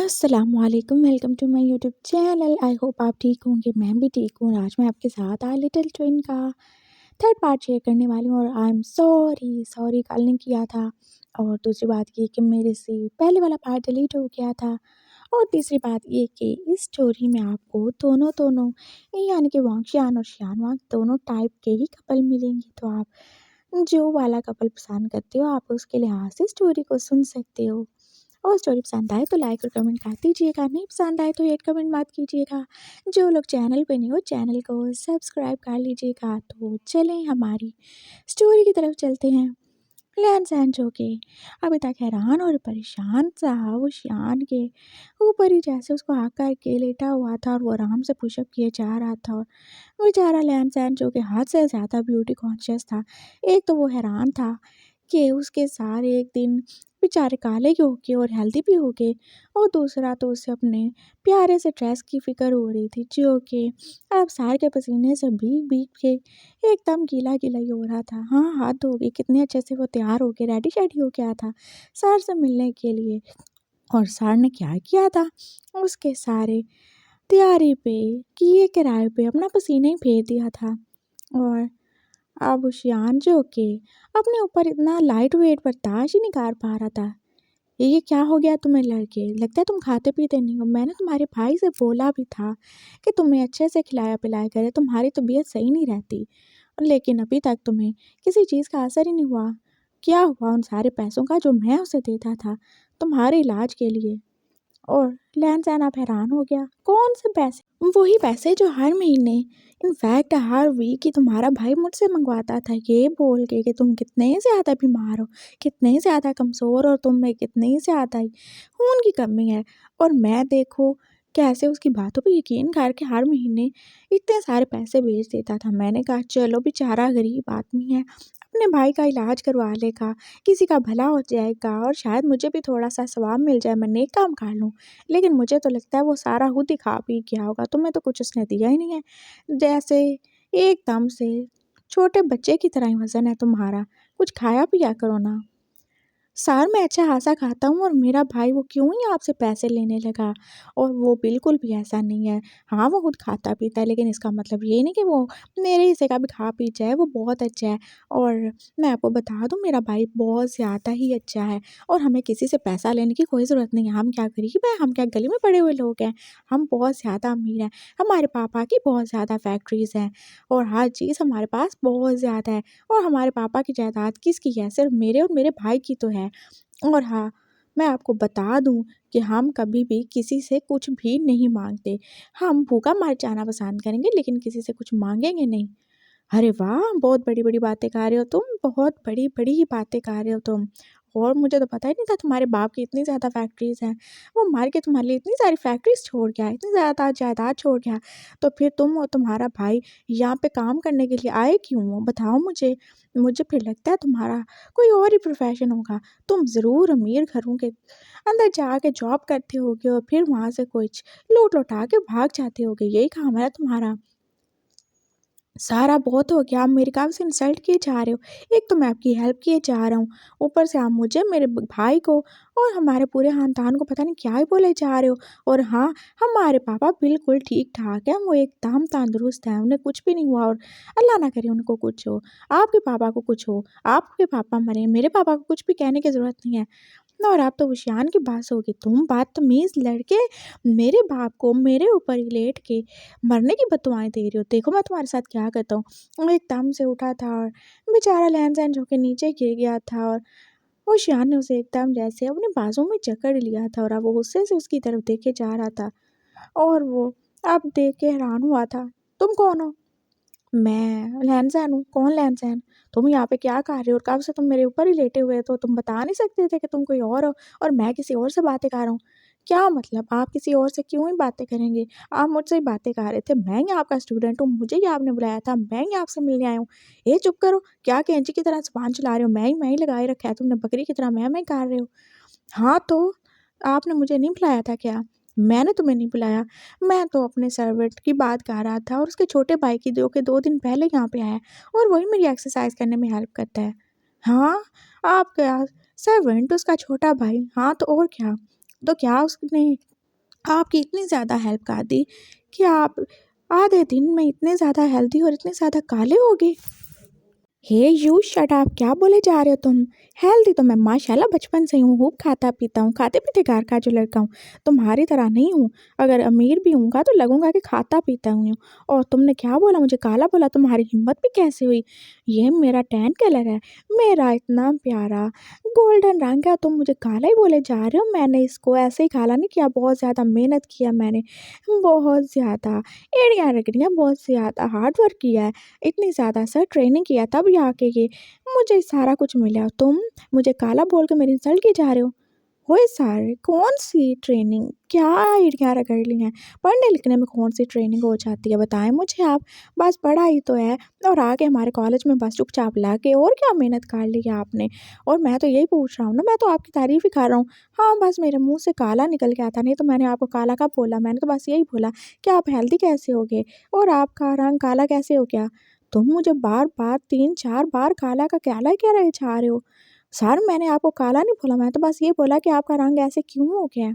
अस्सलामुअलैकुम, welcome to my YouTube channel. I hope आप ठीक होंगे, मैं भी ठीक हूँ। आज मैं आपके साथ आई लिटिल ट्विन का थर्ड पार्ट शेयर करने वाली हूँ और आई एम सॉरी कल नहीं किया था। और दूसरी बात ये कि मेरे से पहले वाला पार्ट डिलीट हो गया था। और तीसरी बात ये कि इस स्टोरी में आपको दोनों यानी कि वांगशियान और शियानवांग दोनों टाइप के ही कपल मिलेंगे। तो आप जो वाला कपल पसंद करते हो आप उसके लिहाज से स्टोरी को सुन सकते हो। और स्टोरी पसंद आए तो लाइक और कमेंट कर दीजिएगा, नहीं पसंद आए तो हेट कमेंट मत कीजिएगा। जो लोग चैनल पे नहीं हो चैनल को सब्सक्राइब कर लीजिएगा। तो चलें हमारी स्टोरी की तरफ चलते हैं। लैन जो कि अभी तक हैरान और परेशान सा वो शियान के ऊपर ही जैसे उसको आकर के लेटा हुआ था और वो आराम से पुशअप किए जा रहा था। और बेचारा लैन जो कि हद से ज़्यादा ब्यूटी कॉन्शियस था। एक तो वो हैरान था कि उसके सारे एक दिन बेचारे काले भी हो गए और हेल्दी भी हो गए। और दूसरा तो उसे अपने प्यारे से ड्रेस की फ़िक्र हो रही थी जो कि अब सार के पसीने से भीग-भीग के एकदम गीला-गीला ही हो रहा था। हाँ, हाथ धो के कितने अच्छे से वो तैयार हो के रेडी-शेडी हो गया था सर से मिलने के लिए। और सर ने क्या किया था, उसके सारे तैयारी पे, किए कराए पे अपना पसीना ही फेर दिया था। और अब शियान जो कि अपने ऊपर इतना लाइट वेट बर्दाश्त ही नहीं कर पा रहा था। ये क्या हो गया तुम्हें लड़के? लगता है तुम खाते पीते नहीं हो। मैंने तुम्हारे भाई से बोला भी था कि तुम्हें अच्छे से खिलाया पिलाया करे, तुम्हारी तबीयत सही नहीं रहती। लेकिन अभी तक तुम्हें किसी चीज़ का असर ही नहीं हुआ। क्या हुआ उन सारे पैसों का जो मैं उसे देता था तुम्हारे इलाज के लिए? और लहन-सहन अब हैरान हो गया, कौन से पैसे? वही पैसे जो हर महीने इनफैक्ट हर वीक ही तुम्हारा भाई मुझसे मंगवाता था ये बोल के कि तुम कितने ज़्यादा बीमार हो, कितने ज़्यादा कमज़ोर और तुम में कितनी ज़्यादा ही खून की कमी है। और मैं देखो कैसे उसकी बातों पे यकीन करके हर महीने इतने सारे पैसे भेज देता था। मैंने कहा चलो बेचारा गरीब आदमी है, अपने भाई का इलाज करवा लेगा, किसी का भला हो जाएगा और शायद मुझे भी थोड़ा-सा सवाब मिल जाए, मैं नेक काम कर लूँ। लेकिन मुझे तो लगता है वो सारा खुद ही खा पी गया होगा, तुम्हें तो कुछ उसने दिया ही नहीं है। जैसे एकदम से छोटे बच्चे की तरह ही वज़न है तुम्हारा, कुछ खाया पिया करो ना। सर मैं अच्छा खासा खाता हूँ और मेरा भाई वो क्यों ही आपसे पैसे लेने लगा? और वो बिल्कुल भी ऐसा नहीं है। हाँ, वो खुद खाता-पीता है लेकिन इसका मतलब ये नहीं कि वो मेरे हिस्से का भी खा पी जाए, वो बहुत अच्छा है। और मैं आपको बता दूँ मेरा भाई बहुत ज़्यादा ही अच्छा है और हमें किसी से पैसा लेने की कोई ज़रूरत नहीं है। हम क्या गरीब हैं, हम क्या गली में पड़े हुए लोग हैं, हम बहुत ज़्यादा अमीर हैं। हमारे पापा की बहुत ज़्यादा फैक्ट्रीज़ हैं और हर चीज़ हमारे पास बहुत ज़्यादा है। और हमारे पापा की जायदाद किसकी है? सिर्फ़ मेरे और मेरे भाई की तो है। और हाँ, मैं आपको बता दूँ कि हम कभी भी किसी से कुछ भी नहीं माँगते। हम भूखा मर जाना पसंद करेंगे लेकिन किसी से कुछ माँगेंगे नहीं। अरे वाह! बहुत बड़ी-बड़ी बातें कर रहे हो तुम, बहुत बड़ी-बड़ी ही बातें कर रहे हो तुम। और मुझे तो पता ही नहीं था तुम्हारे बाप की इतनी ज़्यादा फैक्ट्रीज़ हैं। वो मर के तुम्हारे लिए इतनी सारी फैक्ट्रीज़ छोड़ गया, इतनी ज़्यादा जायदाद छोड़ गया। तो फिर तुम और तुम्हारा भाई यहाँ पे काम करने के लिए आए क्यों हो? बताओ मुझे। मुझे फिर लगता है तुम्हारा कोई और ही प्रोफ़ेशन होगा। तुम ज़रूर अमीर घरों के अंदर जाके जॉब करते होगे और फिर वहाँ से कुछ लूट-लुटा के भाग जाते होगे। यही काम है तुम्हारा। सारा बहुत हो गया, आप मेरे काम से इंसल्ट किए जा रहे हो। एक तो मैं आपकी हेल्प किए जा रहा हूँ, ऊपर से आप मुझे, मेरे भाई को और हमारे पूरे ख़ानदान को पता नहीं क्या ही बोले जा रहे हो। और हाँ, हमारे पापा बिल्कुल ठीक-ठाक हैं, वो एकदम तंदुरुस्त हैं, उन्हें कुछ भी नहीं हुआ और अल्लाह ना करे उनको कुछ हो। आपके पापा को कुछ हो, आपके पापा मरे, मेरे पापा को कुछ भी कहने की ज़रूरत नहीं है। और आप तो होशियार की बात होगी, तुम बदतमीज़ लड़के मेरे बाप को मेरे ऊपर ही लेट के मरने की बददुआएँ दे रहे हो। देखो मैं तुम्हारे साथ क्या करता हूँ। वो एकदम से उठा था और बेचारा लहन-सहन जो कि नीचे गिर गया था और होशियार ने उसे एकदम जैसे अपने बाजू में जकड़ लिया था और अब वो गुस्से से उसकी तरफ देखे जा रहा था। और वो अब देख के हैरान हुआ था। तुम कौन हो? मैं लहन-सहन हूँ। कौन लहन-सहन? तुम यहाँ पे क्या कर रहे हो? और कब से तुम मेरे ऊपर ही लेटे हुए हो? तुम बता नहीं सकते थे कि तुम कोई और हो और मैं किसी और से बातें कर रहा हूँ? क्या मतलब आप किसी और से क्यों ही बातें करेंगे? आप मुझसे ही बातें कर रहे थे। मैं ही आपका स्टूडेंट हूँ, मुझे ही आपने बुलाया था, मैं ही आपसे मिलने आया हूँ। ए चुप करो, क्या कैंची की तरह ज़ुबान चला रहे हो? मैं ही लगाए रखा है, तुमने बकरी की तरह मैं कर रहे हो। हाँ, तो आपने मुझे नहीं बुलाया था क्या? मैंने तुम्हें नहीं बुलाया। मैं तो अपने सर्वेंट की बात कर रहा था और उसके छोटे भाई की जो कि 2 दिन पहले यहाँ पे आया है और वही मेरी एक्सरसाइज़ करने में हेल्प करता है। हाँ, आपका सर्वेंट उसका छोटा भाई। हाँ, तो और क्या? तो क्या उसने आपकी इतनी ज़्यादा हेल्प कर दी कि आप आधे दिन में इतने ज़्यादा हेल्दी और इतने ज़्यादा काले हो गए। हे यू शट अप, क्या बोले जा रहे हो तुम? हेल्दी तो मैं माशाल्लाह बचपन से ही हूँ, खूब खाता पीता हूँ, खाते पीते घर का जो लड़का हूँ। तुम्हारी तरह नहीं हूँ। अगर अमीर भी हूँगा तो लगूंगा कि खाता पीता हूँ। और तुमने क्या बोला, मुझे काला बोला? तुम्हारी हिम्मत भी कैसे हुई? ये मेरा टैन कलर है, मेरा इतना प्यारा गोल्डन रंग है, तुम मुझे काला ही बोले जा रहे हो? मैंने इसको ऐसे ही काला नहीं किया, बहुत ज़्यादा मेहनत किया मैंने, बहुत ज़्यादा एड़ियाँ रगड़ियाँ, बहुत ज़्यादा हार्ड वर्क किया है, इतनी ज़्यादा सर ट्रेनिंग किया तब आके ये मुझे सारा कुछ मिला। तुम मुझे काला बोल के मेरी इंसल्ट की जा रहे हो? ओए सर, कौन-सी ट्रेनिंग? क्या आइडिया रगड़ ली हैं? पढ़ने लिखने में कौन-सी ट्रेनिंग हो जाती है बताएँ मुझे आप? बस पढ़ा ही तो है और आके हमारे कॉलेज में बस चुपचाप लाके और क्या मेहनत कर ली है आपने? और मैं तो यही पूछ रहा हूँ ना, मैं तो आपकी तारीफ़ ही कर रहा हूँ। हाँ, बस मेरे मुँह से काला निकल गया था, नहीं तो मैंने आपको काला कब बोला? मैंने तो बस यही बोला कि आप हेल्दी कैसे हो गए और आपका रंग काला कैसे हो गया? तुम मुझे बार-बार 3-4 बार काला का काला ही कह रहे जा रहे हो। सर, मैंने आपको काला नहीं बोला, मैं तो बस ये बोला कि आपका रंग ऐसे क्यों हो गया है?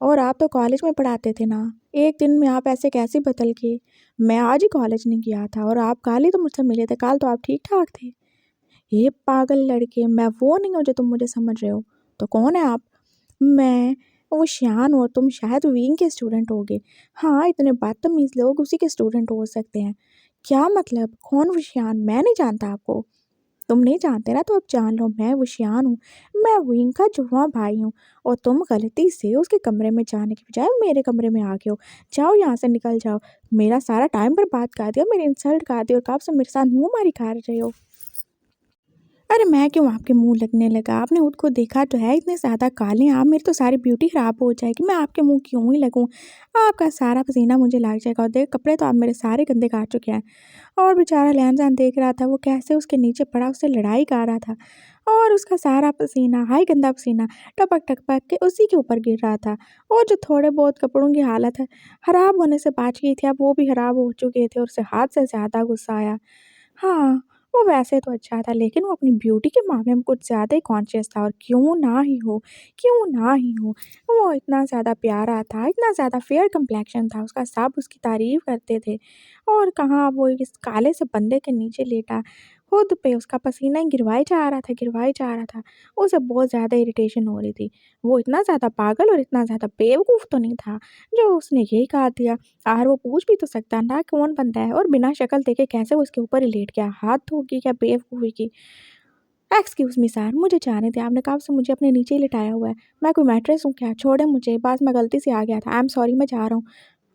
और आप तो कॉलेज में पढ़ाते थे ना, एक दिन में आप ऐसे कैसे बदल गए? मैं आज ही कॉलेज नहीं गया था और आप कल ही तो मुझसे मिले थे, कल तो आप ठीक-ठाक थे। ये पागल लड़के, मैं वो नहीं हूँ जो तुम मुझे समझ रहे हो। तो कौन है आप? मैं वो शियान हूँ, तुम शायद विंग के स्टूडेंट होगे। हाँ, इतने बदतमीज़ लोग उसी के स्टूडेंट हो सकते हैं। क्या मतलब? कौन वो शियान? मैं नहीं जानता आपको। तुम नहीं जानते ना तो अब जान लो, मैं वशियान हूँ, मैं विंग का जुड़वां भाई हूँ और तुम गलती से उसके कमरे में जाने की बजाय मेरे कमरे में आ गए हो। जाओ यहाँ से, निकल जाओ। मेरा सारा टाइम बर्बाद कर दिया, मेरी इंसल्ट कर दी और कब से मेरे साथ मुँहमारी कर रहे हो। अरे मैं क्यों आपके मुँह लगने लगा? आपने खुद को देखा तो है, इतने ज़्यादा काले हैं आप, मेरी तो सारी ब्यूटी ख़राब हो जाएगी, मैं आपके मुँह क्यों ही लगूँ? आपका सारा पसीना मुझे लग जाएगा और देख कपड़े तो आप मेरे सारे गंदे कर चुके हैं। और बेचारा लैन-जैन देख रहा था, वो कैसे उसके नीचे पड़ा, उससे लड़ाई कर रहा था और उसका सारा पसीना, हाय गंदा पसीना, टपक-टपक के उसी के ऊपर गिर रहा था। और जो थोड़े बहुत कपड़ों की हालत है, ख़राब होने से बच गई थी, अब वो भी ख़राब हो चुके थे और उसे हद से ज़्यादा गुस्सा आया। हाँ, वो वैसे तो अच्छा था, लेकिन वो अपनी ब्यूटी के मामले में कुछ ज़्यादा ही कॉन्शियस था और क्यों ना ही हो। वो इतना ज़्यादा प्यारा था, इतना ज़्यादा फेयर कम्प्लेक्शन था उसका, सब उसकी तारीफ़ करते थे। और कहाँ वो इस काले से बंदे के नीचे लेटा, खुद पे उसका पसीना ही गिरवाए जा रहा था। उसे बहुत ज़्यादा इरिटेशन हो रही थी। वो इतना ज़्यादा पागल और इतना ज़्यादा बेवकूफ़ तो नहीं था, जो उसने यही कहा दिया। और वो पूछ भी तो सकता था कौन बंदा है और बिना शक्ल देखे कैसे वो उसके ऊपर ही लेट गया, हाथ धो की क्या बेवकूफ़ी की। एक्सक्यूज़ मी सर, मुझे जाने दें, आपने कब से मुझे अपने नीचे ही लिटाया हुआ है। मैं कोई मैट्रेस हूँ क्या? छोड़ें मुझे, बस मैं गलती से आ गया था। आई एम सॉरी, मैं जा रहा हूँ।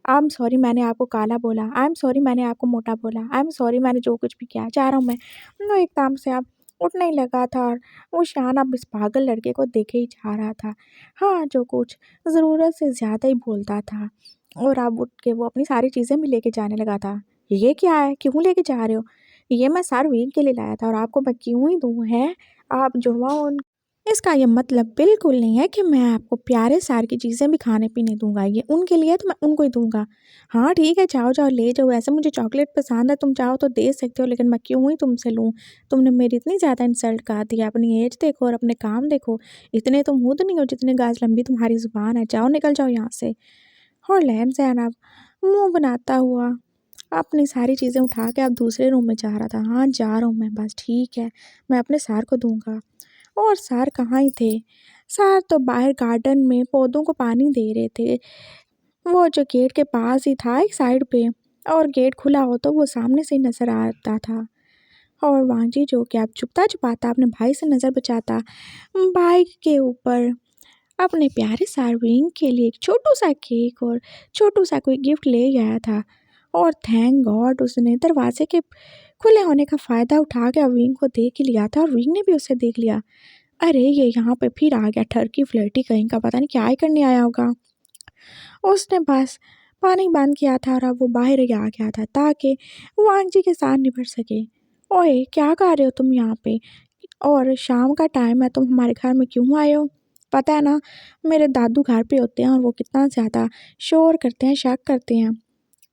आई एम सॉरी मैंने आपको काला बोला। आई एम सॉरी मैंने आपको मोटा बोला। आई एम सॉरी मैंने जो कुछ भी किया। जा रहा हूँ मैं। वो एकदम से अब उठने ही लगा था और वो शान अब इस पागल लड़के को देखे ही जा रहा था। हाँ, जो कुछ ज़रूरत से ज़्यादा ही बोलता था और अब उठ के वो अपनी सारी चीज़ें भी लेके जाने लगा था। ये क्या है? क्यों लेके जा रहे हो? ये मैं सर वीक के लिए लाया था और आपको मैं क्यों ही दूँ, हैं? आप जुड़वा इसका ये मतलब बिल्कुल नहीं है कि मैं आपको प्यारे सार की चीज़ें भी खाने-पीने दूँगा, ये उनके लिए है तो मैं उनको ही दूँगा। हाँ, ठीक है, जाओ ले जाओ, वैसे मुझे चॉकलेट पसंद है, तुम चाहो तो दे सकते हो, लेकिन मैं क्यों ही तुमसे लूँ? तुमने मेरी इतनी ज़्यादा इंसल्ट कर दी है, अपनी ऐज देखो और अपने काम देखो, इतने तुम खुद नहीं हो जितने गाज लंबी तुम्हारी ज़ुबान है, जाओ निकल जाओ यहाँ से। और लहन-सहन अब मुँह बनाता हुआ अपनी सारी चीज़ें उठा के अब दूसरे रूम में जा रहा था। हाँ, जा रहा हूँ मैं, बस ठीक है, मैं अपने सर को दूँगा। और सर कहाँ ही थे, सर तो बाहर गार्डन में पौधों को पानी दे रहे थे। वो जो गेट के पास ही था एक साइड पे और गेट खुला हो तो वो सामने से ही नज़र आता था। और वांजी जो कि अब छुपता-छुपाता अपने भाई से नज़र बचाता, बाइक के ऊपर अपने प्यारे सार्वरिन के लिए एक छोटू-सा केक और छोटू-सा कोई गिफ्ट ले आया था। और थैंक गॉड उसने दरवाज़े के खुले होने का फ़ायदा उठा के विंग को देख ही लिया था और विंग ने भी उसे देख लिया। अरे! ये यहाँ पे फिर आ गया ठरकी फ्लर्टी कहीं का, पता नहीं क्या ही करने आया होगा। उसने बस पानी बंद किया था और अब वो बाहर ही आ गया था ताकि वांगजी के साथ निपट सके। ओए! क्या कर रहे हो तुम यहाँ पे? और शाम का टाइम है, तुम हमारे घर में क्यों आए हो? पता है ना, मेरे दादू घर पे होते हैं और वो कितना ज़्यादा शोर करते हैं, शक करते हैं।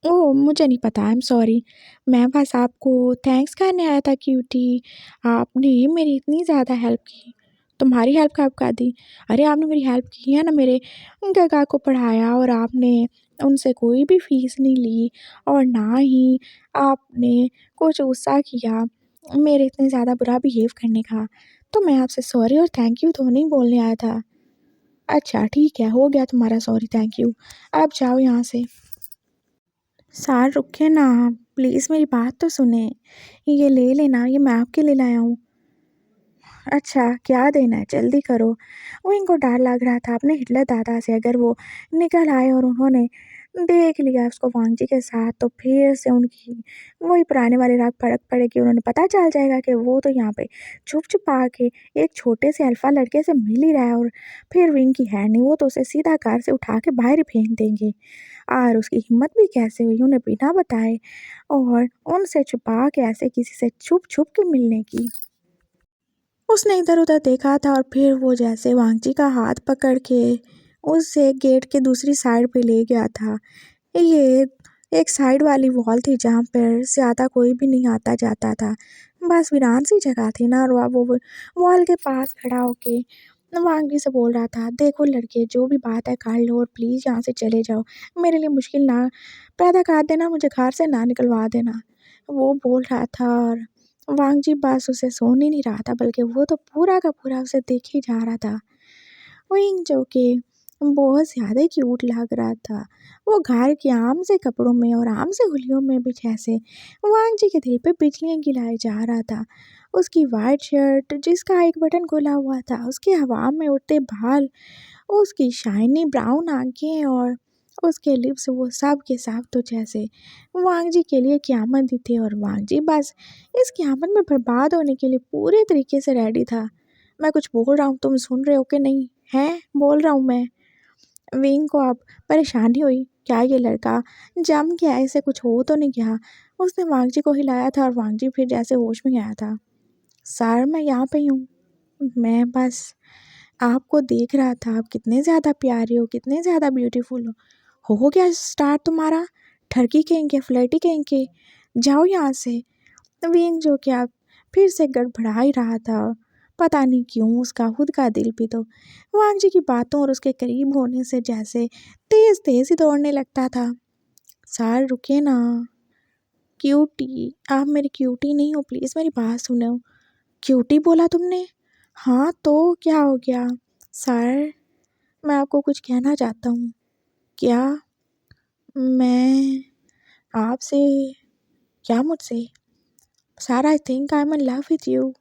ओह! मुझे नहीं पता, आई एम सॉरी। मैं बस आपको थैंक्स कहने आया था क्यूटी, आपने मेरी इतनी ज़्यादा हेल्प की। तुम्हारी हेल्प कब कर दी? अरे आपने मेरी हेल्प की है ना, मेरे गगा को पढ़ाया और आपने उनसे कोई भी फ़ीस नहीं ली और ना ही आपने कुछ गुस्सा किया मेरे इतने ज़्यादा बुरा बिहेव करने का। तो मैं आपसे सॉरी और थैंक यू तो नहीं बोलने आया था। अच्छा ठीक है, हो गया तुम्हारा सॉरी थैंक यू। आप जाओ यहाँ से। सर रुकिए ना, प्लीज़ मेरी बात तो सुनें। ये ले लेना, ये मैं आपके लिए लाया हूँ। अच्छा, क्या देना है? जल्दी करो। वो इनको डर लग रहा था अपने हिटलर दादा से, अगर वो निकल आए और उन्होंने देख लिया उसको वांग जी के साथ, तो फिर से उनकी वही पुराने वाली राग भड़क पड़ेगी। उन्होंने पता चल जाएगा कि वो तो यहाँ पे छुप-छुपा के एक छोटे से अल्फ़ा लड़के से मिल ही रहा है और फिर विंग की है नहीं, वो तो उसे सीधा कार से उठा के बाहर ही फेंक देंगे। और उसकी हिम्मत भी कैसे हुई उन्हें बिना बताए और उनसे छुपा के ऐसे किसी से छुप-छुप के मिलने की। उसने इधर-उधर देखा था और फिर वो जैसे वांगजी का हाथ पकड़ के उसे गेट के दूसरी साइड पे ले गया था। ये एक साइड वाली वॉल थी जहाँ पर ज़्यादा कोई भी नहीं आता-जाता था। बस वीरान सी जगह थी ना, और वो वॉल के पास खड़ा होके वांगजी से बोल रहा था, "देखो लड़के, जो भी बात है कर लो और प्लीज़ यहाँ से चले जाओ। मेरे लिए मुश्किल ना पैदा कर देना, मुझे घर से ना निकलवा देना।" वो बोल रहा था और वांगजी बस उसे सुन ही नहीं रहा था, बल्कि वो तो पूरा का पूरा उसे देखे ही जा रहा था। विंग जो कि बहुत ज़्यादा ही क्यूट लग रहा था। वो घर के आम से कपड़ों में और आम से हुलियों में भी जैसे वांगजी के दिल पे बिजलियाँ गिराए जा रहा था। उसकी वाइट शर्ट जिसका एक बटन खुला हुआ था, उसके हवा में उड़ते बाल, उसकी शाइनी ब्राउन आँखें और उसके लिप्स, वो सब के सब तो जैसे वांगजी के लिए क़यामत ही थे और वांगजी बस इस क़यामत में बर्बाद होने के लिए पूरे तरीके से रेडी था। मैं कुछ बोल रहा हूँ, तुम सुन रहे हो कि नहीं? हैं? बोल रहा हूँ मैं। विंग को अब परेशानी हुई, क्या ये लड़का जम गया है, इसे कुछ हो तो नहीं गया? उसने वांगजी को हिलाया था और वांगजी फिर जैसे होश में आया था। सर मैं यहाँ पे ही हूँ। मैं बस आपको देख रहा था, आप कितने ज़्यादा प्यारे हो, कितने ज़्यादा ब्यूटीफुल हो। हो गया स्टार्ट तुम्हारा? ठरकी कहीं के, फ्लर्टी कहीं के, जाओ यहाँ से। विंग जो कि अब फिर से गड़बड़ा ही रहा था। पता नहीं क्यों उसका खुद का दिल भी तो वांगजी की बातों और उसके करीब होने से जैसे तेज़-तेज़ ही दौड़ने लगता था। सर रुकिए ना। क्यूटी, आप मेरी क्यूटी नहीं हो, प्लीज़ मेरी बात सुनो। क्यूटी बोला तुमने? हाँ, तो क्या हो गया? सर, मैं आपको कुछ कहना चाहता हूँ। क्या? मैं आपसे? क्या मुझसे? Sir I think I am in love with you.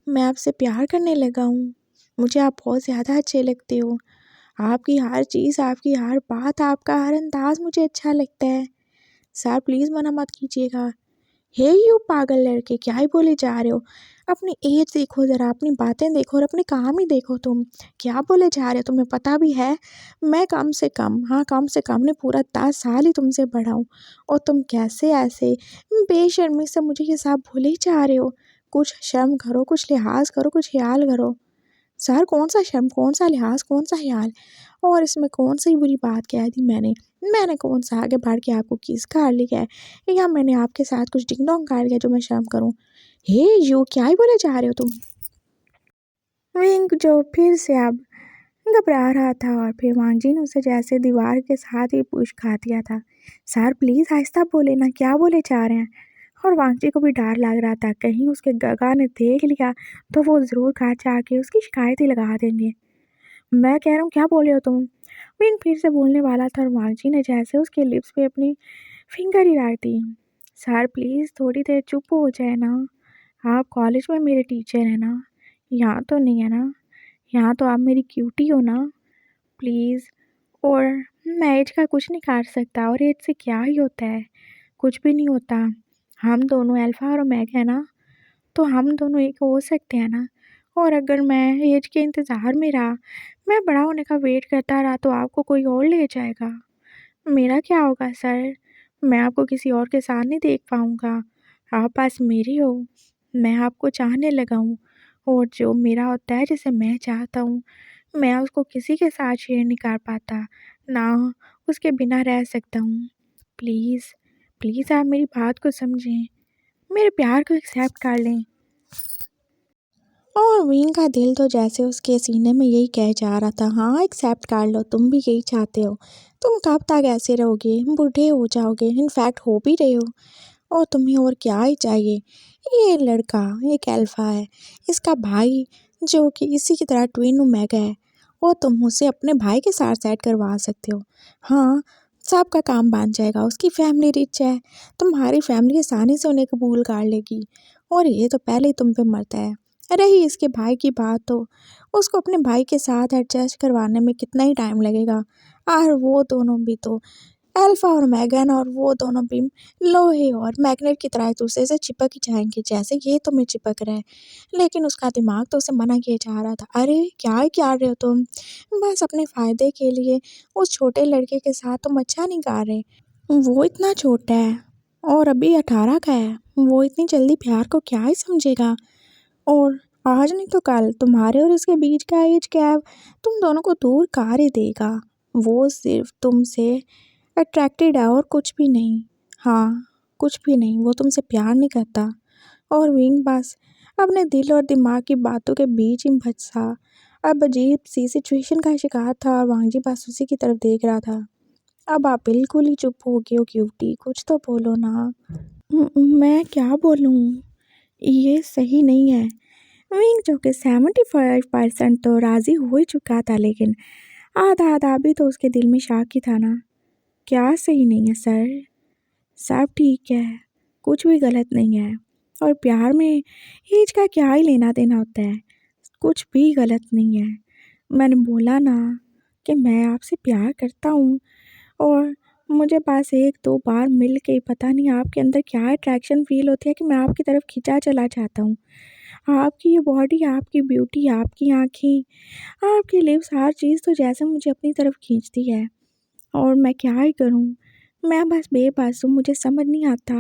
मैं आपसे प्यार करने लगा हूँ। मुझे आप बहुत ज़्यादा अच्छे लगते हो। आपकी हर चीज़, आपकी हर बात, आपका हर अंदाज़ मुझे अच्छा लगता है। सर प्लीज़ मना मत कीजिएगा। हे यू पागल लड़के, क्या ही बोले जा रहे हो? अपनी एज देखो ज़रा, अपनी बातें देखो और अपने काम ही देखो तुम। क्या बोले जा रहे हो? तुम्हें पता भी है मैं कम से कम, हाँ, कम से कम नहीं, पूरा 10 साल ही तुमसे बड़ा हूँ और तुम कैसे ऐसे बेशर्मी से मुझे ये सब भूले ही जा रहे हो? कुछ शर्म करो, कुछ लिहाज़ करो, कुछ ख़याल करो। सर कौन-सा शर्म, कौन-सा लिहाज़, कौन-सा ख़याल और इसमें कौन-सी बुरी बात कह दी मैंने? मैंने कौन-सा आगे बढ़ के आपको किस कर लिया है या मैंने आपके साथ कुछ डिंग-डोंग कर लिया जो मैं शर्म करूँ? हे यू, क्या ही बोले जा रहे हो तुम? विंग जो फिर से अब घबरा रहा था और फिर वांगजी ने उसे जैसे दीवार के साथ ही पुश खा दिया था। सर प्लीज़ आहिस्ता बोले ना, क्या बोले जा रहे हैं? और वांगजी को भी डर लग रहा था, कहीं उसके गगा ने देख लिया तो वो ज़रूर घर जाके उसकी शिकायत ही लगा देंगे। मैं कह रहा हूँ क्या बोले हो तुम? विंग फिर से बोलने वाला था और वांगजी ने जैसे उसके लिप्स पे अपनी फिंगर ही रख दी। सर प्लीज़ थोड़ी देर चुप हो जाए ना। आप कॉलेज में मेरे टीचर हैं ना, यहाँ तो नहीं है ना? यहाँ तो आप मेरी क्यूटी हो ना? प्लीज़। और मैं एज का कुछ नहीं कर सकता और एज से क्या ही होता है? कुछ भी नहीं होता। हम दोनों अल्फ़ा और ओमेगा है ना, तो हम दोनों एक हो सकते हैं ना? और अगर मैं एज के इंतज़ार में रहा, मैं बड़ा होने का वेट करता रहा, तो आपको कोई और ले जाएगा। मेरा क्या होगा सर? मैं आपको किसी और के साथ नहीं देख पाऊँगा। आप बस मेरी हो। मैं आपको चाहने लगा हूँ और जो मेरा होता है, जिसे मैं चाहता हूँ, मैं उसको किसी के साथ शेयर नहीं कर पाता, ना उसके बिना रह सकता हूँ। प्लीज़, प्लीज़ आप मेरी बात को समझें। मेरे प्यार को एक्सेप्ट कर लें। और विंग का दिल तो जैसे उसके सीने में यही कह जा रहा था, हाँ एक्सेप्ट कर लो, तुम भी यही चाहते हो। तुम कब तक ऐसे रहोगे, बूढ़े हो जाओगे, इनफैक्ट हो भी रहे हो। और तुम्हें और क्या ही चाहिए। ये लड़का एक अल्फा है, इसका भाई जो कि इसी की तरह ट्विन ओमेगा है, और तुम उसे अपने भाई के साथ सेट करवा सकते हो। हाँ, सबका काम बन जाएगा, उसकी फैमिली रिच है, तुम्हारी फैमिली आसानी से उन्हें कबूल कर लेगी। और ये तो पहले ही तुम पे मरता है। रही इसके भाई की बात, तो उसको अपने भाई के साथ एडजस्ट करवाने में कितना ही टाइम लगेगा। और वो दोनों भी तो अल्फा और मैगन, और वो दोनों भी लोहे और मैग्नेट की तरह एक दूसरे से चिपक ही जाएंगे, जैसे ये तुम्हें चिपक रहा है। लेकिन उसका दिमाग तो उसे मना किए जा रहा था, अरे क्या ही क्या रहे हो तुम, बस अपने फ़ायदे के लिए उस छोटे लड़के के साथ तुम अच्छा नहीं कर रहे। वो इतना छोटा है और अभी 18 का है, वो इतनी जल्दी प्यार को क्या ही समझेगा। और आज नहीं तो कल तुम्हारे और उसके बीच का एज गैप तुम दोनों को दूर कर ही देगा। वो सिर्फ तुमसे अट्रैक्टेड है और कुछ भी नहीं। हाँ, कुछ भी नहीं, वो तुमसे प्यार नहीं करता। और विंग बस अपने दिल और दिमाग की बातों के बीच ही फंसा, अब अजीब सी सिचुएशन का शिकार था, और वांगजी बस उसी की तरफ देख रहा था। अब आप बिल्कुल ही चुप हो गए हो क्यूटी, कुछ तो बोलो ना। मैं क्या बोलूँ, ये सही नहीं है। विंग जो कि 75% तो राज़ी हो ही चुका था, लेकिन आधा आधा भी तो उसके दिल में शक ही था ना। क्या सही नहीं है सर, सब ठीक है, कुछ भी गलत नहीं है। और प्यार में एज का क्या ही लेना देना होता है, कुछ भी गलत नहीं है। मैंने बोला ना कि मैं आपसे प्यार करता हूँ, और मुझे बस एक दो बार मिल के ही पता नहीं आपके अंदर क्या अट्रैक्शन फील होती है कि मैं आपकी तरफ खिंचा चला जाता हूँ। आपकी ये बॉडी, आपकी ब्यूटी, आपकी आँखें, आपकी लिप्स, हर चीज़ तो जैसे मुझे अपनी तरफ खींचती है। और मैं क्या ही करूँ, मैं बस बेबस हूँ, मुझे समझ नहीं आता।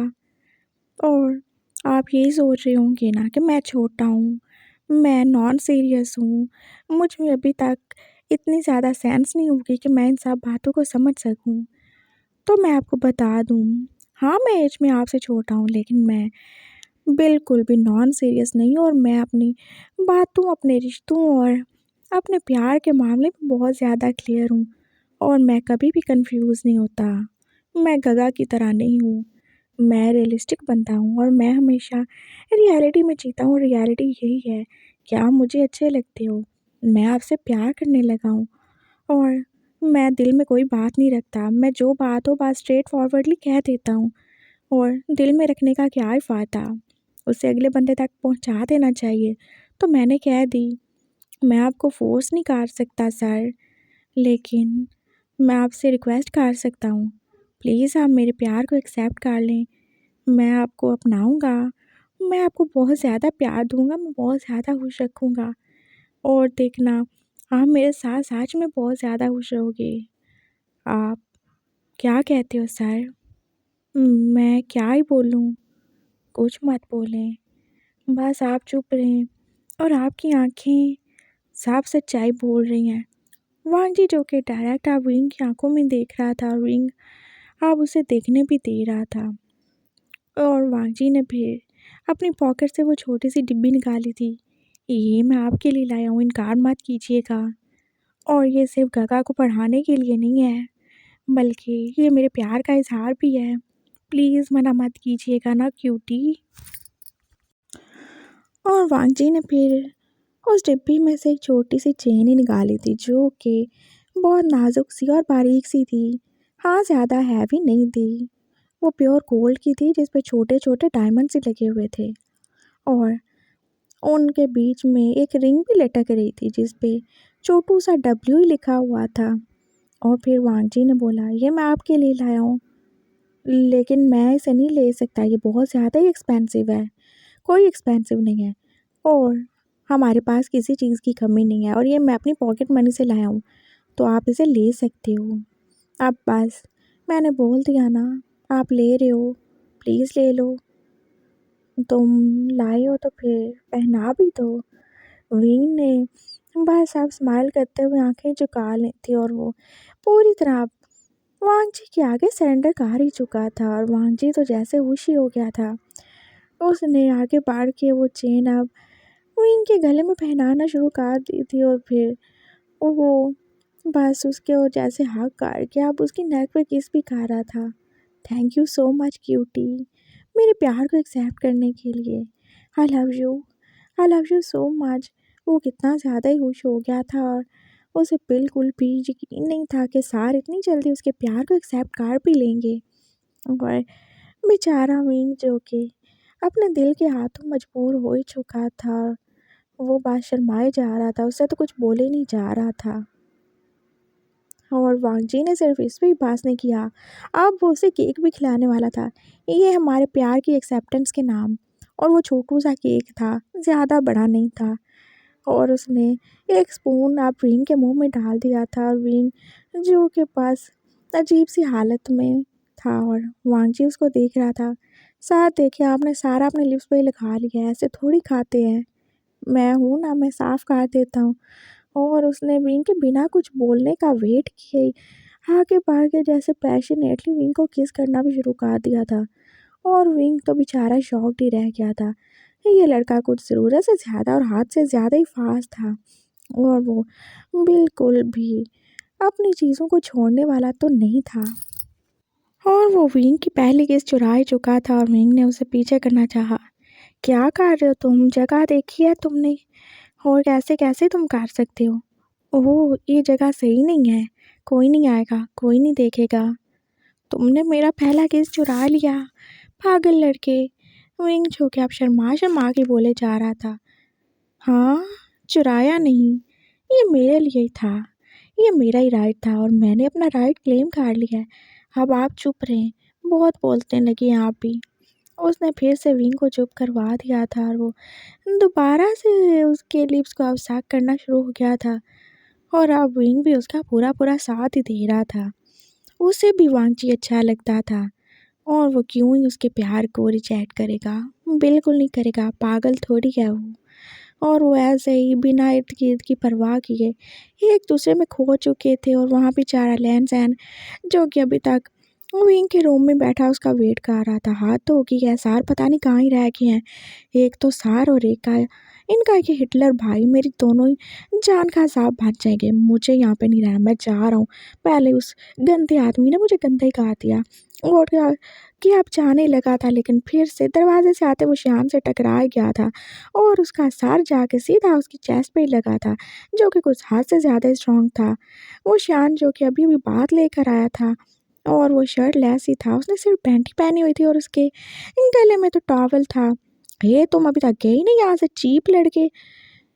और आप यही सोच रहे होंगे ना कि मैं छोटा हूँ, मैं नॉन सीरियस हूँ, मुझ में अभी तक इतनी ज़्यादा सेंस नहीं होगी कि मैं इन सब बातों को समझ सकूँ। तो मैं आपको बता दूँ, हाँ मैं एज में आपसे छोटा हूँ, लेकिन मैं बिल्कुल भी नॉन सीरियस नहीं हूँ, और मैं अपनी बातों, अपने रिश्तों और अपने प्यार के मामले में बहुत ज़्यादा क्लियर हूँ। और मैं कभी भी कंफ्यूज नहीं होता। मैं गधा की तरह नहीं हूँ, मैं रियलिस्टिक बनता हूँ, और मैं हमेशा रियलिटी में जीता हूँ। रियलिटी यही है कि आप मुझे अच्छे लगते हो, मैं आपसे प्यार करने लगा हूँ, और मैं दिल में कोई बात नहीं रखता। मैं जो बात हो बात स्ट्रेट फॉरवर्डली कह देता हूँ, और दिल में रखने का क्या ही फ़ायदा, उसे अगले बंदे तक पहुँचा देना चाहिए। तो मैंने कह दी, मैं आपको फ़ोर्स नहीं कर सकता सर, लेकिन मैं आपसे रिक्वेस्ट कर सकता हूँ, प्लीज़ आप मेरे प्यार को एक्सेप्ट कर लें। मैं आपको अपनाऊँगा, मैं आपको बहुत ज़्यादा प्यार दूँगा, मैं बहुत ज़्यादा खुश रखूँगा, और देखना आप मेरे साथ सच में बहुत ज़्यादा खुश रहोगे। आप क्या कहते हो सर? मैं क्या ही बोलूँ? कुछ मत बोलें, बस आप चुप रहें, और आपकी आँखें साफ सच्चाई बोल रही हैं। वांजी जो कि डायरेक्ट अब विंग की आंखों में देख रहा था, और विंग अब उसे देखने भी दे रहा था। और वांजी ने फिर अपनी पॉकेट से वो छोटी सी डिब्बी निकाली थी। ये मैं आपके लिए लाया हूँ, इनकार मत कीजिएगा। और ये सिर्फ गगा को पढ़ाने के लिए नहीं है, बल्कि ये मेरे प्यार का इजहार भी है। प्लीज़ मना मत कीजिएगा ना क्यूटी। और वांजी ने फिर उस डिब्बी में से एक छोटी सी चेन ही निकाली थी, जो कि बहुत नाजुक सी और बारीक सी थी। हाँ, ज़्यादा हैवी नहीं थी, वो प्योर गोल्ड की थी, जिस पे छोटे छोटे डायमंड से लगे हुए थे। और उनके बीच में एक रिंग भी लटक रही थी, जिस पे छोटू सा डब्ल्यू ही लिखा हुआ था। और फिर वांगजी ने बोला, ये मैं आपके लिए लाया हूँ, लेकिन मैं इसे नहीं ले सकता, ये बहुत ज़्यादा ही एक्सपेंसिव है। कोई एक्सपेंसिव नहीं है, और हमारे पास किसी चीज़ की कमी नहीं है, और ये मैं अपनी पॉकेट मनी से लाया हूँ, तो आप इसे ले सकते हो। अब बस मैंने बोल दिया ना, आप ले रहे हो, प्लीज़ ले लो। तुम लाए हो तो फिर पहना भी दो। विंग ने बस अब स्माइल करते हुए आंखें झुका ली थी, और वो पूरी तरह वांगजी के आगे सरेंडर कर ही चुका था, और वांगजी तो जैसे होश ही हो गया था। उसने आगे बढ़ के वो चेन अब विंग के गले में पहनाना शुरू कर दी थी और फिर वो बस उसके और जैसे हाथ काट के अब उसकी नेक पे किस भी खा रहा था। Thank you so much cutie, मेरे प्यार को एक्सेप्ट करने के लिए। I love you, I love you so much. वो कितना ज़्यादा ही खुश हो गया था और उसे बिल्कुल भी यकीन नहीं था कि सार इतनी जल्दी उसके प्यार को एक्सेप्ट कर भी लेंगे। और बेचारा विंग जो कि अपने दिल के हाथों मजबूर हो ही चुका था, वो बात शर्माए जा रहा था, उससे तो कुछ बोले नहीं जा रहा था। और वांगजी ने सिर्फ इस पे ही पास नहीं किया, अब वो उसे केक भी खिलाने वाला था। ये हमारे प्यार की एक्सेप्टेंस के नाम। और वो छोटू सा केक था, ज़्यादा बड़ा नहीं था। और उसने एक स्पून आप विंग के मुंह में डाल दिया था और विंग जो के पास अजीब सी हालत में था और वांगजी उसको देख रहा था। साथ देखे आपने सारा अपने लिप्स पे लगा लिया, ऐसे थोड़ी खाते हैं। मैं हूँ ना, मैं साफ कर देता हूँ। और उसने विंग के बिना कुछ बोलने का वेट किए ही आगे बढ़ के जैसे पैशनेटली विंग को किस करना भी शुरू कर दिया था। और विंग तो बेचारा शॉक्ड ही रह गया था। ये लड़का कुछ ज़रूरत से ज़्यादा और हाथ से ज़्यादा ही फास्ट था और वो बिल्कुल भी अपनी चीज़ों को छोड़ने वाला तो नहीं था। और वो विंग की पहली किस चुरा ही चुका था और विंग ने उसे पीछे करना चाहा। क्या कर रहे हो तुम? जगह देखी है तुमने? और कैसे कैसे तुम कर सकते हो? ओह! ये जगह सही नहीं है। कोई नहीं आएगा, कोई नहीं देखेगा। तुमने मेरा पहला किस चुरा लिया, पागल लड़के। विंग जो कि अब शर्मा-शर्मा के बोले जा रहा था। हाँ, चुराया नहीं, ये मेरे लिए ही था। ये मेरा ही राइट था और मैंने अपना राइट क्लेम कर लिया है। अब आप चुप रहें, बहुत बोलने लगी हैं आप भी। उसने फिर से विंग को चुप करवा दिया था और वो दोबारा से उसके लिप्स को अब सक करना शुरू हो गया था। और अब विंग भी उसका पूरा साथ ही दे रहा था। उसे भी वांगची अच्छा लगता था और वो क्यों ही उसके प्यार को रिजेक्ट करेगा? बिल्कुल नहीं करेगा, पागल थोड़ी है वो। और वो ऐसे ही बिना इर्द-गिर्द की परवाह किए एक दूसरे में खो चुके थे और वहाँ बेचारा लैन-सैन जो कि अभी तक विंग के रूम में बैठा उसका वेट कर रहा था। हाथ तो हो गया, सार पता नहीं कहाँ ही रह गए हैं। एक तो सार और एक का इनका ये हिटलर भाई मेरी दोनों ही जान का साहब बन जाएंगे। मुझे यहाँ पे नहीं रहना, मैं जा रहा हूँ। पहले उस गंदे आदमी ने मुझे गंदा ही कहा दिया और क्या कि अब जाने लगा था, लेकिन फिर से दरवाजे से आते वो शान से टकरा गया था और उसका सर जाके सीधा उसकी चेस्ट पे ही लगा था, जो कि कुछ हद से ज़्यादा स्ट्रॉन्ग था। वो शान जो कि अभी-अभी बात लेकर आया था और वो शर्ट लेस ही था, उसने सिर्फ पैंट ही पहनी हुई थी और उसके गले में तो टॉवल था। ये तुम अभी तक गए ही नहीं यहाँ से, चीप लड़के।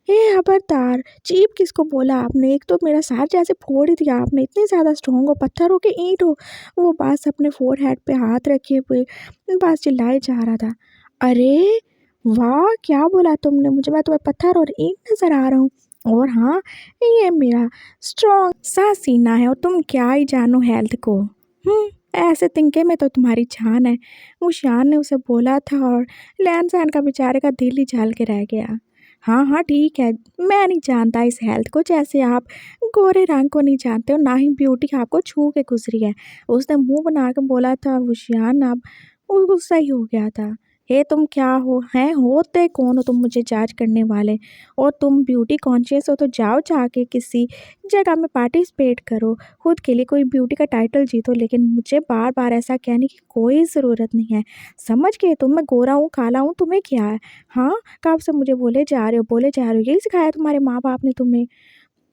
हे खबरदार, चीप किसको बोला आपने? एक तो मेरा सर जैसे फोड़ ही दिया आपने, इतने ज़्यादा स्ट्रॉन्ग हो, पत्थर हो कि ईंट हो। वो बस अपने फोरहेड पे हाथ रखे हुए बस चिल्लाए जा रहा था। अरे वाह! क्या बोला तुमने मुझे? मैं तुम्हें पत्थर और ईंट नज़र आ रहा हूँ? और हाँ, ये मेरा स्ट्रॉन्ग सा सीना है और तुम क्या ही जानो हेल्थ को। ऐसे तिनके में तो तुम्हारी जान है। वो शान ने उसे बोला था और लैन-सैन का बेचारे का दिल ही जल के रह गया। हाँ, हाँ, ठीक है, मैं नहीं जानता इस हेल्थ को, जैसे आप गोरे रंग को नहीं जानते हो, ना ही ब्यूटी आपको छू के गुज़री है। उसने मुँह बना के बोला था और वो शियान अब वो गुस्सा ही हो गया था। हे तुम क्या हो? हैं, होते कौन हो तुम मुझे जज करने वाले? और तुम ब्यूटी कॉन्शियस हो तो जाओ जाके किसी जगह में पार्टिसिपेट करो, खुद के लिए कोई ब्यूटी का टाइटल जीतो, लेकिन मुझे बार-बार ऐसा कहने की कोई ज़रूरत नहीं है। समझ गए तुम? मैं गोरा हूँ, काला हूँ, तुम्हें क्या है? हाँ? कब से मुझे बोले जा रहे हो, बोले जा रहे हो, यही सिखाया तुम्हारे माँ-बाप ने तुम्हें?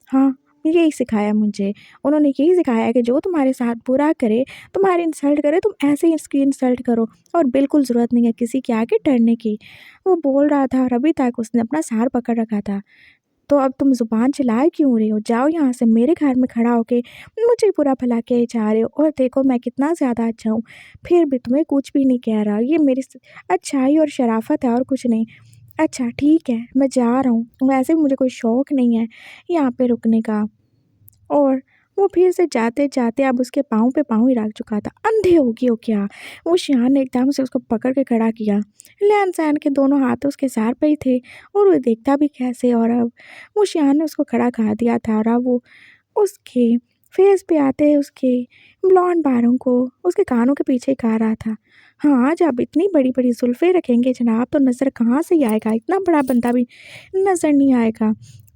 हाँ, यही सिखाया मुझे। उन्होंने यही सिखाया है कि जो तुम्हारे साथ बुरा करे, तुम्हारी इंसल्ट करे, तुम ऐसे ही उसकी इंसल्ट करो और बिल्कुल ज़रूरत नहीं है किसी के आगे डरने की। वो बोल रहा था और अभी तक उसने अपना सर पकड़ रखा था। तो अब तुम ज़ुबान चलाए क्यों रहे हो? जाओ यहाँ से, मेरे घर में खड़ा होके मुझे बुरा-भला कहे जा रहे हो और देखो मैं कितना ज़्यादा अच्छा हूँ, फिर भी तुम्हें कुछ भी नहीं कह रहा। ये मेरी अच्छाई और शराफ़त है और कुछ नहीं। अच्छा ठीक है, मैं जा रहा हूँ। वैसे भी मुझे कोई शौक नहीं है यहाँ पे रुकने का। और वो फिर से जाते-जाते अब उसके पाँव पे पाँव ही रख चुका था। अंधे हो गए हो क्या? वो शियान ने एकदम से उसको पकड़ के खड़ा किया। लैन-सैन के दोनों हाथ उसके सर पे ही थे और वो देखता भी कैसे, और अब वो शियान ने उसको खड़ा कर दिया था और अब वो उसके फेस पे आते उसके ब्लॉन्ड बालों को उसके कानों के पीछे गा रहा था। हाँ, जब इतनी बड़ी-बड़ी जुल्फ़ें रखेंगे जनाब तो नज़र कहाँ से आएगा? इतना बड़ा बंदा भी नज़र नहीं आएगा।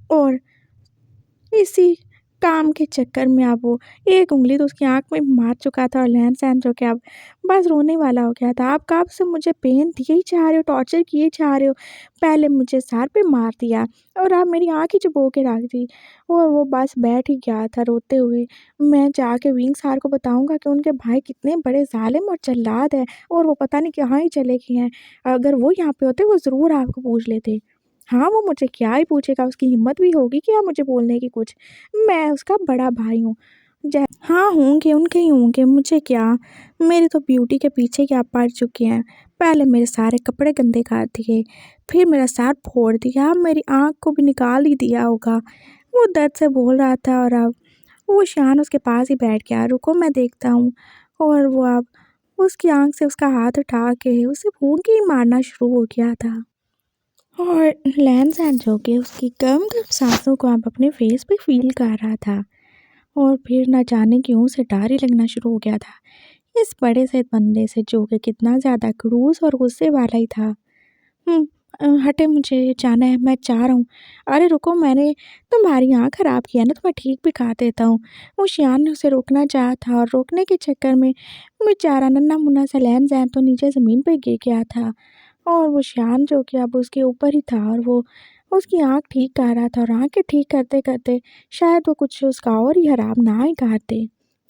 और इसी काम के चक्कर में अब वो एक उँगली तो उसकी आँख में मार चुका था और लहन-सहन जो कि अब बस रोने वाला हो गया था। आप कब से मुझे पेन दिए ही जा रहे हो, टॉर्चर किए जा रहे हो। पहले मुझे सर पे मार दिया और अब मेरी आँख ही चुबो के रख दी। और वो बस बैठ ही गया था रोते हुए। मैं जाके विंग सर को बताऊँगा कि उनके भाई कितने बड़े ज़ालिम और जल्लाद हैं और वो पता नहीं कहाँ ही चले गए हैं। अगर वो यहाँ पे होते वो ज़रूर आपको पूछ लेते। हाँ, वो मुझे क्या ही पूछेगा, उसकी हिम्मत भी होगी क्या मुझे बोलने की कुछ? मैं उसका बड़ा भाई हूँ। हाँ, होंगे, उनके ही होंगे, मुझे क्या? मेरी तो ब्यूटी के पीछे क्या पड़ चुके हैं। पहले मेरे सारे कपड़े गंदे कर दिए, फिर मेरा सर फोड़ दिया, अब मेरी आँख को भी निकाल ही दिया होगा। वो दर्द से बोल रहा था और अब वो शान उसके पास ही बैठ गया, रुको मैं देखता हूँ। और वो अब उसकी आँख से उसका हाथ उठा के उसे फूंकी मारना शुरू हो गया था। और लहन-सहन जो कि उसकी कम-कम साँसों को अब अपने फेस पे फ़ील कर रहा था। और फिर ना जाने क्यों उसे डर ही लगना शुरू हो गया था, इस बड़े से बंदे से जो कि कितना ज़्यादा खड़ूस और गुस्से वाला ही था। हटे मुझे जाना है, मैं जा रहा हूँ। अरे रुको, मैंने तुम्हारी आँख ख़राब की है ना, तो मैं ठीक भी कर देता हूँ। वो शियान ने उसे रोकना चाहा था और रोकने के चक्कर में बेचारा नन्हा-मुन्ना सा लहन-सहन तो नीचे ज़मीन पे गिर गया था। और वो शियान जो कि अब उसके ऊपर ही था और वो उसकी आँख ठीक कर रहा था और आँखें ठीक करते-करते शायद वो कुछ उसका और ही हराम ना ही कर दे।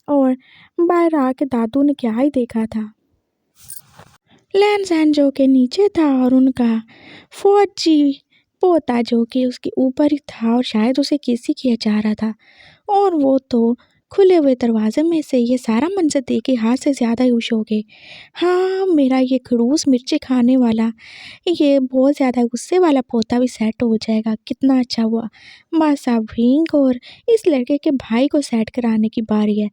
और बाहर आके दादू ने क्या ही देखा था। लहन-सहन जो कि नीचे था और उनका फौजी पोता जो कि उसके ऊपर ही था और शायद उसे किसी किया जा रहा था। और वो तो खुले हुए दरवाजे में से ये सारा मंज़र देख के हद से ज़्यादा ही खुश हो गए। हाँ, मेरा ये खड़ूस मिर्ची खाने वाला, ये बहुत ज़्यादा गुस्से वाला पोता भी सेट हो जाएगा, कितना अच्छा हुआ। बस अब विंग और इस लड़के के भाई को सेट कराने की बारी है।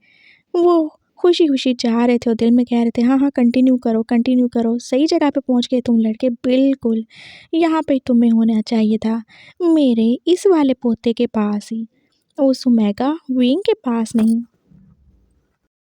वो खुशी-खुशी जा रहे थे और दिल में कह रहे थे, हाँ, हाँ, कंटिन्यू करो, सही जगह पे पहुँच गए तुम लड़के, बिल्कुल। यहाँ पे तुम्हें होना चाहिए था, मेरे इस वाले पोते के पास ही, उस ओमेगा विंग के पास नहीं।